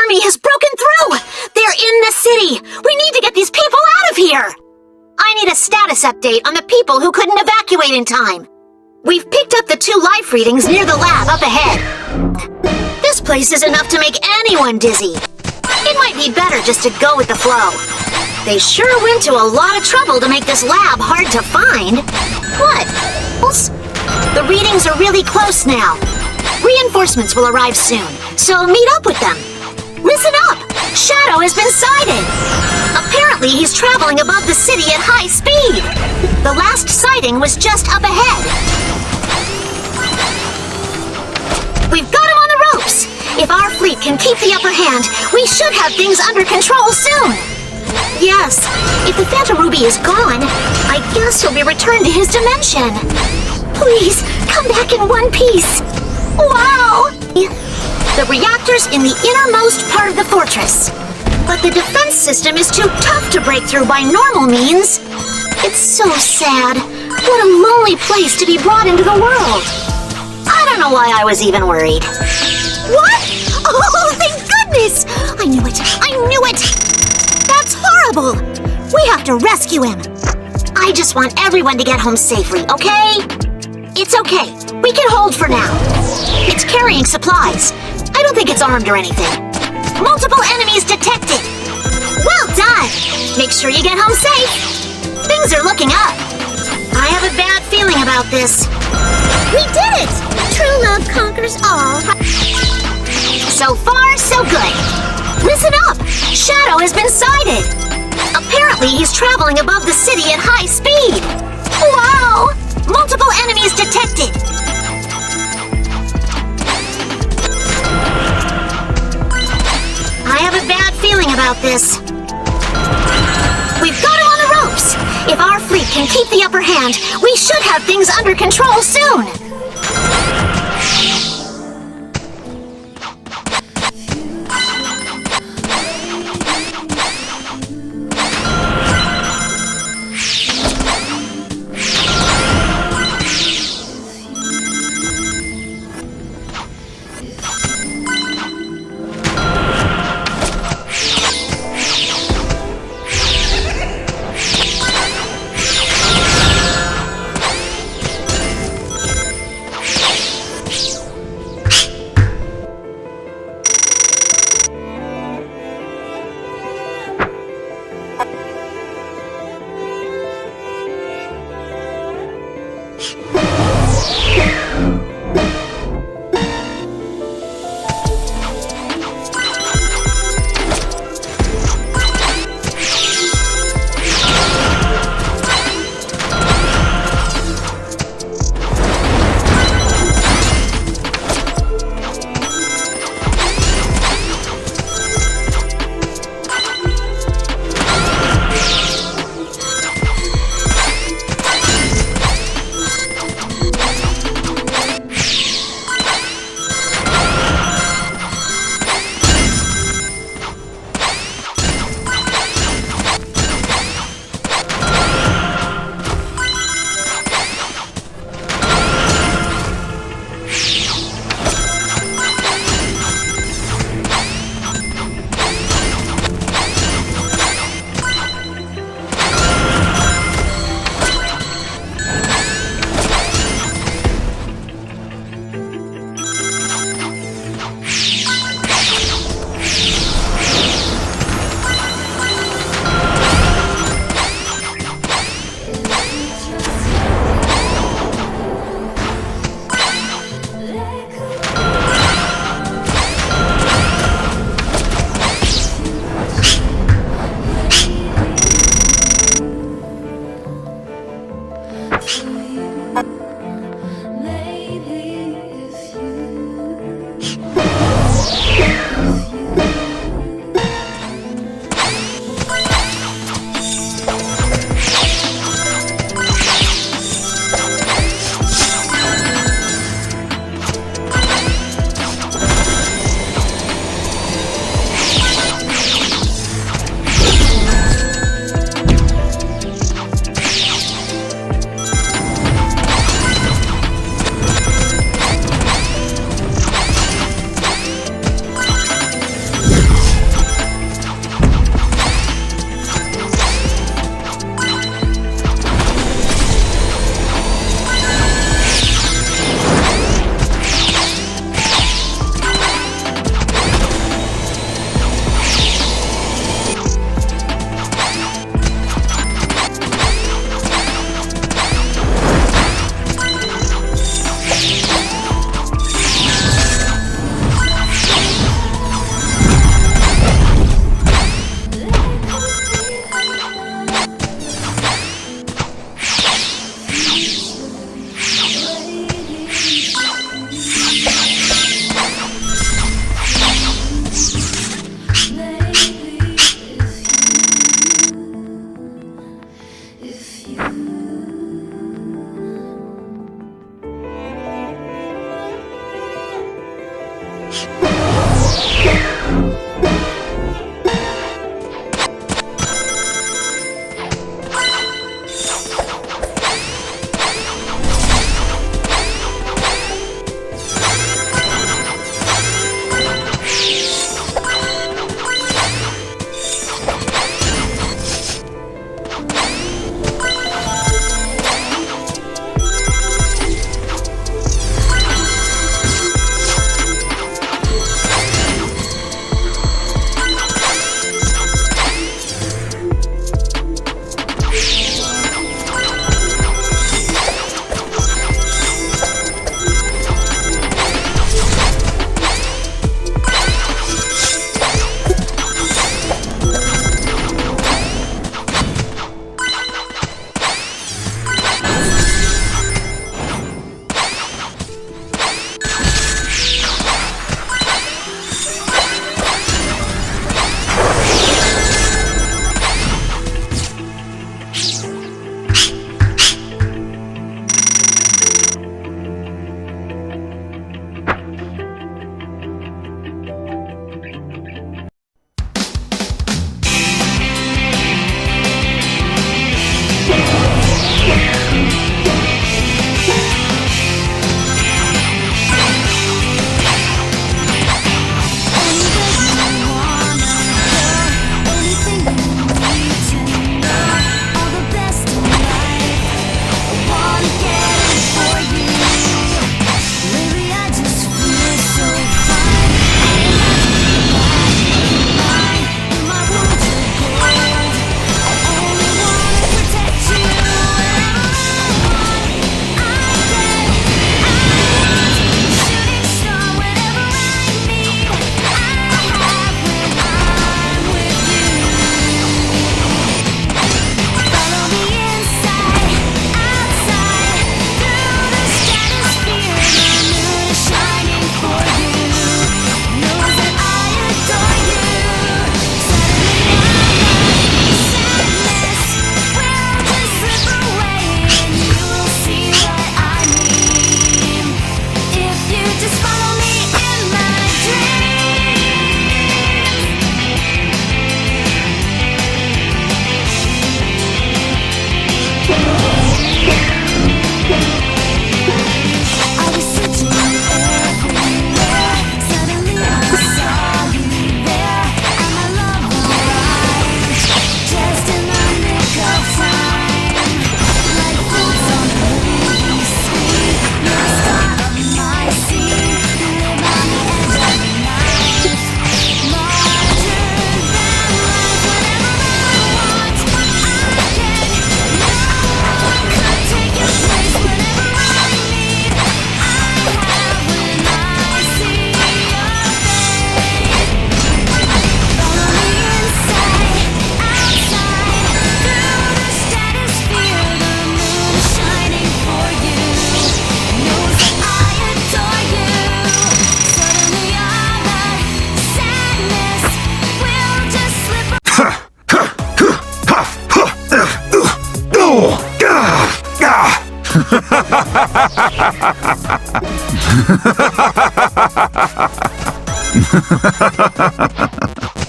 army has broken through! They're in the city! We need to get these people out of here! I need a status update on the people who couldn't evacuate in time. We've picked up the 2 life readings near the lab up ahead. This place is enough to make anyone dizzy. It might be better just to go with the flow. They sure went to a lot of trouble to make this lab hard to find. What? The readings are really close now. Reinforcements will arrive soon, so meet up with them. Listen up! Shadow has been sighted! Apparently he's traveling above the city at high speed. The last sighting was just up ahead. We've got him on the ropes! If our fleet can keep the upper hand, we should have things under control soon! Yes, if the Phantom Ruby is gone, I guess he'll be returned to his dimension. Please, come back in one piece! Wow! The reactor's in the innermost part of the fortress. But the defense system is too tough to break through by normal means. It's so sad. What a lonely place to be brought into the world. I don't know why I was even worried. What? Oh, thank goodness! I knew it! I knew it! That's horrible! We have to rescue him. I just want everyone to get home safely, okay? It's okay. We can hold for now. It's carrying supplies. I don't think it's armed or anything. Multiple enemies detected. Well done! Make sure you get home safe. Things are looking up. I have a bad feeling about this. We did it! True love conquers all. So far, so good. Listen up! Shadow has been sighted. Apparently, he's traveling above the city at high speed. Wow! Multiple enemies detected. I have a bad feeling about this. We've got him on the ropes. If our fleet can keep the upper hand, we should have things under control soon.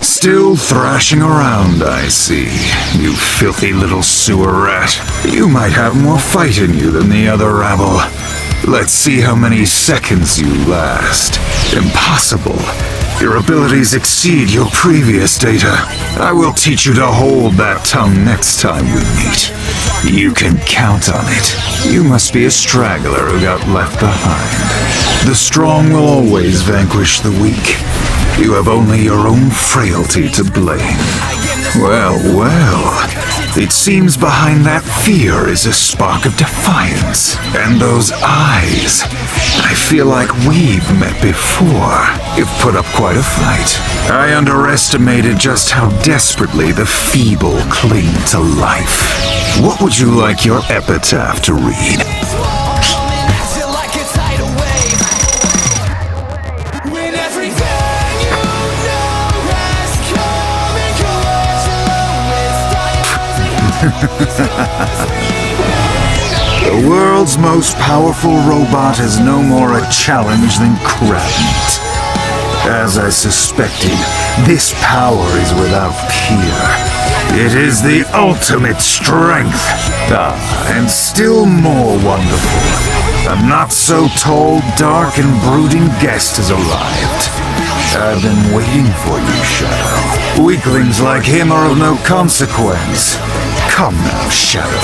Still thrashing around, I see. You filthy little sewer rat. You might have more fight in you than the other rabble. Let's see how many seconds you last. Impossible. Your abilities exceed your previous data. I will teach you to hold that tongue next time we meet. You can count on it. You must be a straggler who got left behind. The strong will always vanquish the weak. You have only your own frailty to blame. Well, well. It seems behind that fear is a spark of defiance. And those eyes. I feel like we've met before. You've put up quite a fight. I underestimated just how desperately the feeble cling to life. What would you like your epitaph to read? The world's most powerful robot is no more a challenge than crab meat. As I suspected, this power is without peer. It is the ultimate strength. And still more wonderful. A not-so-tall, dark, and brooding guest has arrived. I've been waiting for you, Shadow. Weaklings like him are of no consequence. Come now, Shadow.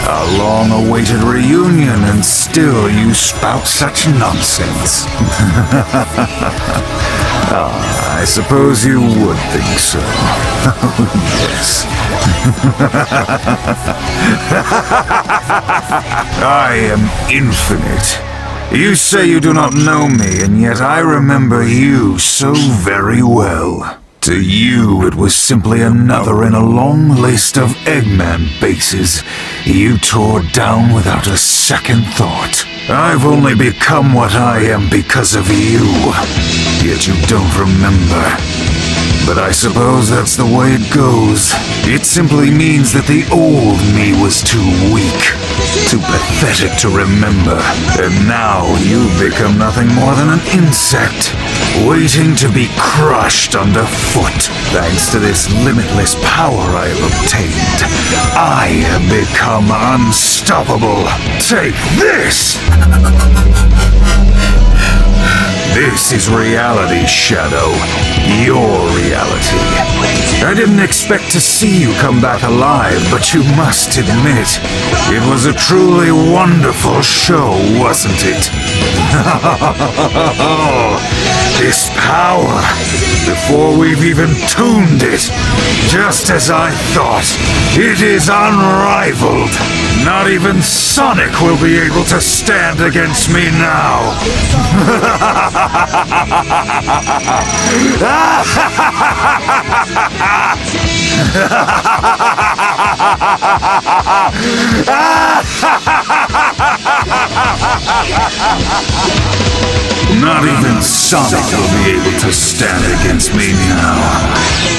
A long-awaited reunion, and still you spout such nonsense. I suppose you would think so. Oh, yes. I am infinite. You say you do not know me, and yet I remember you so very well. To you, it was simply another in a long list of Eggman bases you tore down without a second thought. I've only become what I am because of you, yet you don't remember. But I suppose that's the way it goes. It simply means that the old me was too weak, too pathetic to remember. And now you've become nothing more than an insect, waiting to be crushed underfoot. Thanks to this limitless power I have obtained, I have become unstoppable. Take this! This is reality, Shadow. Your reality. I didn't expect to see you come back alive, but you must admit, it was a truly wonderful show, wasn't it? This power, before we've even tuned it, just as I thought, it is unrivaled. Not even Sonic will be able to stand against me now. Not even Sonic will be able to stand against me now.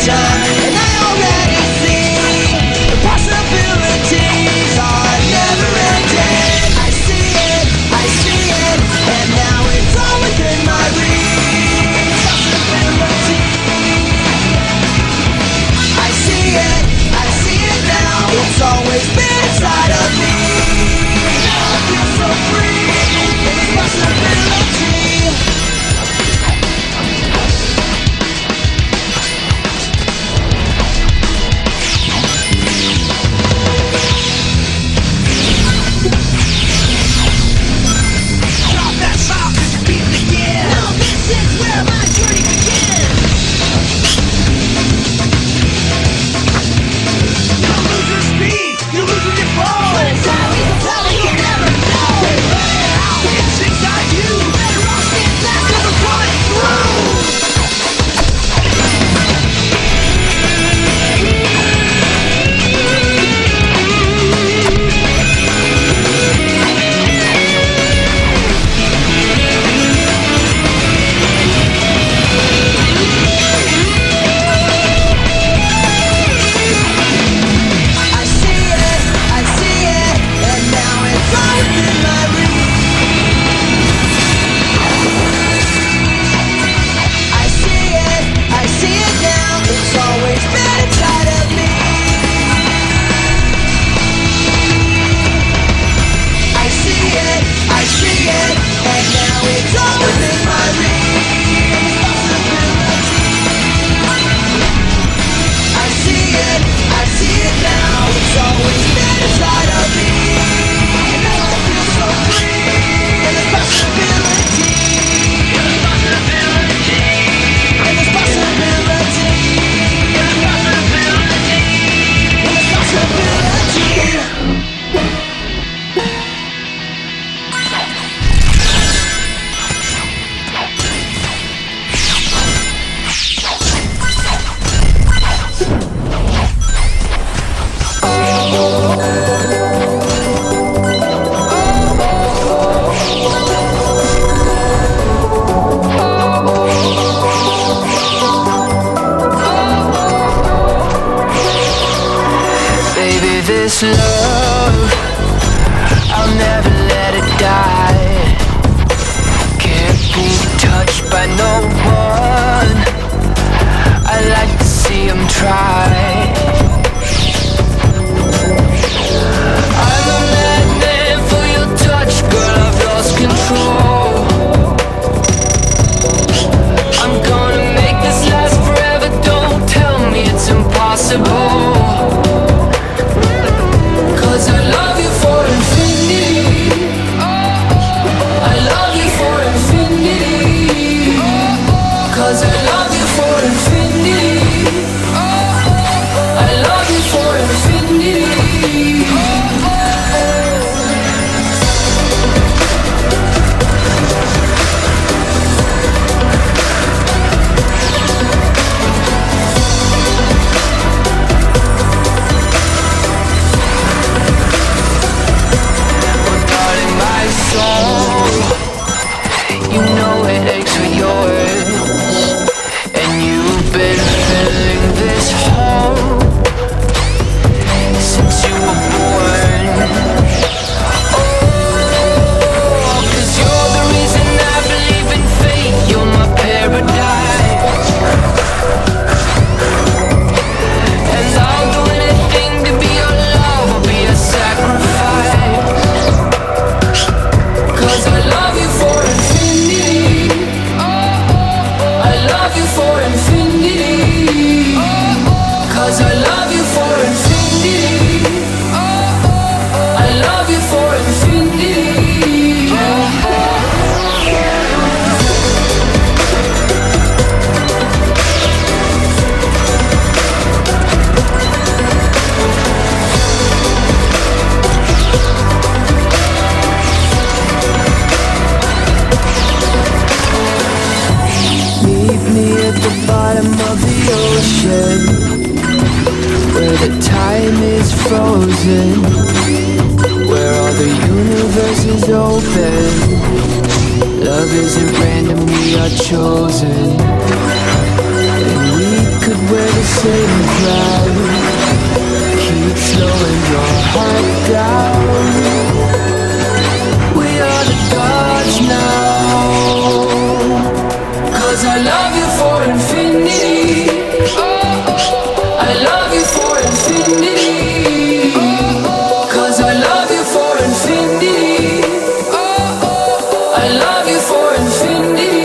And I already see the possibility. this love, I'll never let it die. Can't be touched by no one. I like to see them try. I'm a madman for your touch, girl, I've lost control. I'm gonna make this last forever, don't tell me it's impossible. 'Cause I love you for infinity. I love you for infinity. 'Cause I love you for infinity. I love you for infinity. You know it aches for yours, and you've been filling this hole since you were born. Oh, 'cause you're the reason I believe in fate. You're my paradise, and I'll do anything to be your love or be a sacrifice. 'Cause I love you for infinity. I love you for infinity. 'Cause I love you for infinity. I love you for infinity. Meet me at the bottom of the ocean, where the time is frozen, where all the universe is open. Love isn't random, we are chosen, and we could wear the same crown. Keep slowing your heart down. We are the gods now. 'Cause I love you for infinity. I love you for infinity. 'Cause I love you for infinity. I love you for infinity.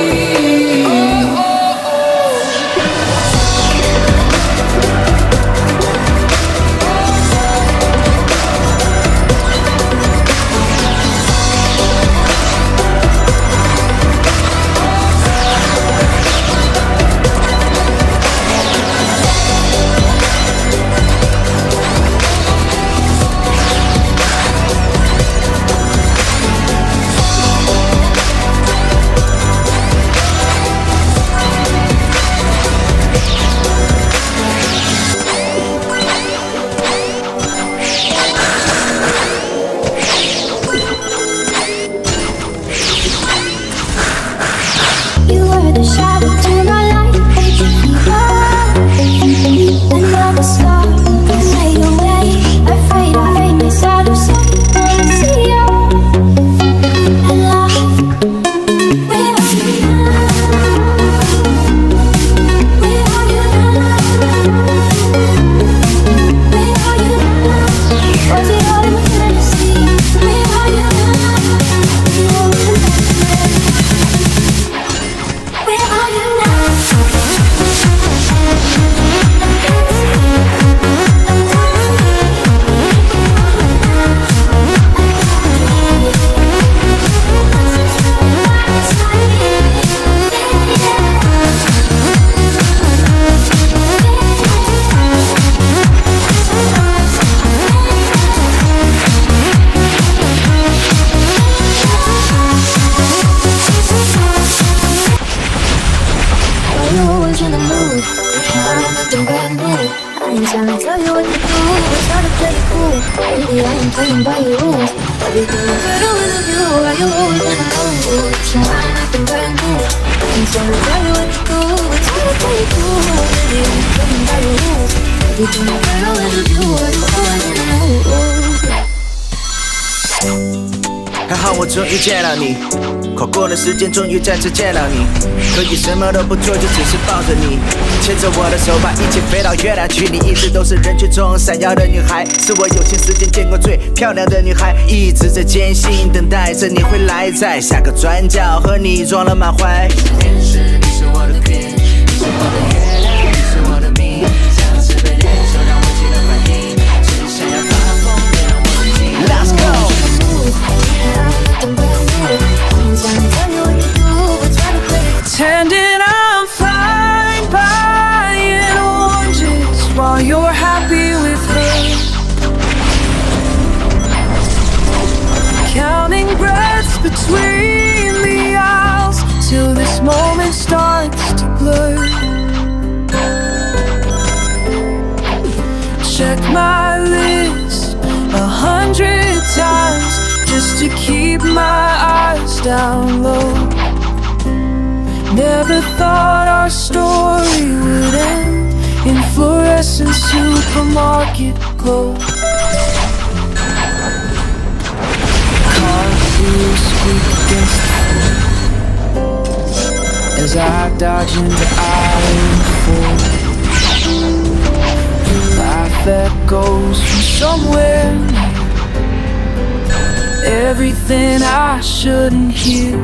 You were the shadow to my light, another star can fade away. Afraid I hate this out of sight. Wanna see you and laugh. Where are you now? Where are you now? Where are you now? Was it all in fantasy? Where are you now? Where are you now? Are you always in the mood? I'm acting brand new. I ain't trying to tell you what to do. It's hard to play it cool. Baby, I ain't playing by your rules. Everything is better with a view. Are you always in the mood? So I'm acting brand new. I ain't trying to tell you what to do. It's hard to play it cool. Baby, I ain't playing by your rules. Everything is better with a view. Are you always in the mood? 我终于见到你，跨过了时间，终于再次见到你。可以什么都不做，就只是抱着你，牵着我的手，把一起飞到月亮去。你一直都是人群中闪耀的女孩，是我有幸时间见过最漂亮的女孩，一直在艰辛等待着你会来，在下个转角和你撞了满怀。天使，你是我的 queen， 你是我的月亮，你是我的命，像是被人手让我起了反应，只想要发疯，别让我冷静。Let's go。Pretending I'm fine, buying oranges while you're happy with her. Counting breaths between the aisles till this moment starts to blur. Check my list 100 times just to keep my eyes down low. Never thought our story would end in fluorescent supermarket clothes. Car wheels squeak against the floor as I dodge into I-4. Life echoes from somewhere near, everything I shouldn't hear.